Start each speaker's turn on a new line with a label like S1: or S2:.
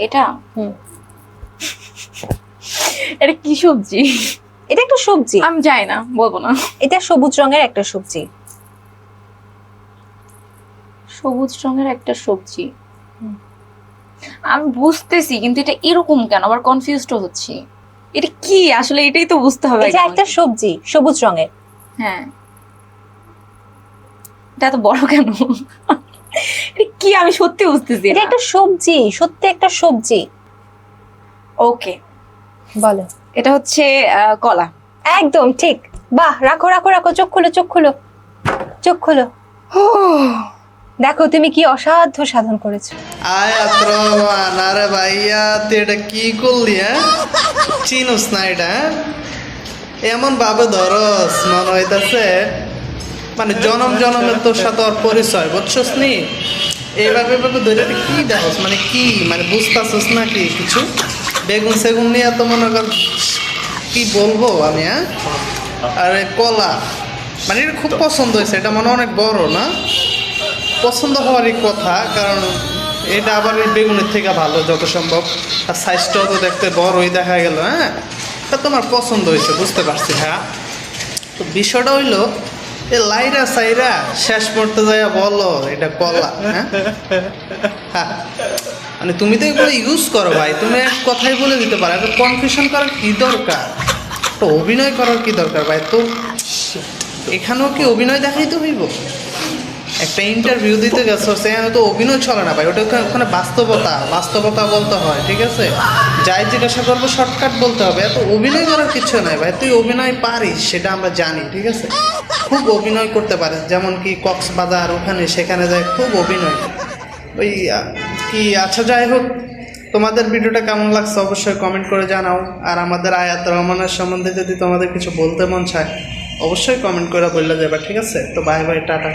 S1: এটা
S2: হুম
S1: এটা কি সবজি?
S2: এটা একটা সবজি।
S1: আমি জানি না, বলবো না।
S2: এটা সবুজ রঙের একটা সবজি।
S1: সবুজ রঙের একটা সবজি। আমি বুঝতেছি, কিন্তু এটা এরকম কেন, আবার কনফিউজড হচ্ছি। এটা কি আসলে, এটাই তো বুঝতে হবে
S2: এটা
S1: আগে
S2: একটা
S1: আমাকে।
S2: সবজি সবুজ রঙের।
S1: হ্যাঁ, এটা এত বড় কেন? এটা কি, আমি সত্যি বুঝতেছি
S2: এটা
S1: না।
S2: একটা সবজি, সত্যি একটা সবজি।
S1: ওকে,
S2: বলো।
S1: এটা হচ্ছে কলা।
S2: একদম ঠিক। বাহ, রাখো রাখো রাখো, চোখ খুলো চোখ খুলো চোখ খুলো। দেখো তুমি কি অসাধ্য সাধন করেছো।
S3: আয়াত রহমান, আরে ভাইয়া তুই এটা কি করলি? হ্যাঁ, চিনুস না এটা? এমন ভাবে ধরস মনে হইতাছে মানে জনম জনমের তোর সাথে ওর পরিচয়, বুঝছস নি? এইভাবে এভাবে ধরে তুই কি দেখস, মানে কি, মানে বুঝতেছস না কি কিছু? বেগুন সেগুন নিয়ে তো মনে কর কি বলবো আমি, হ্যাঁ? আরে কলা, মানে এটা খুব পছন্দ হয়েছে, এটা মনে হয় অনেক বড় না? পছন্দ হওয়ারই কথা, কারণ এটা আবার ওই বেগুনের থেকে ভালো যত সম্ভব, আর সাইজটাও তো দেখতে বড়ই দেখা গেল। হ্যাঁ, তা তোমার পছন্দ হয়েছে বুঝতে পারছি। হ্যাঁ, তো বিষয়টা হইলো এ লাইরা সাইরা শেষ পড়তে যাইয়া বলো এটা কলা। হ্যাঁ হ্যাঁ, মানে তুমি তো এগুলো ইউজ করো ভাই, তুমি এক কথাই বলে দিতে পারো, একটা কনফিউশন করার কি দরকার, তো অভিনয় করার কি দরকার ভাই? তো এখানেও কি অভিনয় দেখাইতে হইব? একটা ইন্টারভিউ দিতে গেছো, সেখানে তো অভিনয় চলে না ভাই, ওটা ওখানে বাস্তবতা, বাস্তবতা বলতে হয়, ঠিক আছে? যাই জিজ্ঞাসা করবো শর্টকাট বলতে হবে, এত অভিনয় করার কিছু নাই ভাই। তুই অভিনয় পারিস সেটা আমরা জানি, ঠিক আছে? খুব অভিনয় করতে পারিস, যেমন কি কক্সবাজার ওখানে সেখানে যায় খুব অভিনয় ওই কি। আচ্ছা যাই হোক, তোমাদের ভিডিওটা কেমন লাগছে অবশ্যই কমেন্ট করে জানাও। আর আমাদের আয়াত রহমানের সম্বন্ধে যদি তোমাদের কিছু বলতে মন চায় অবশ্যই কমেন্ট করে বললে যাবে, ঠিক আছে? তো বাই বাই, টাটা।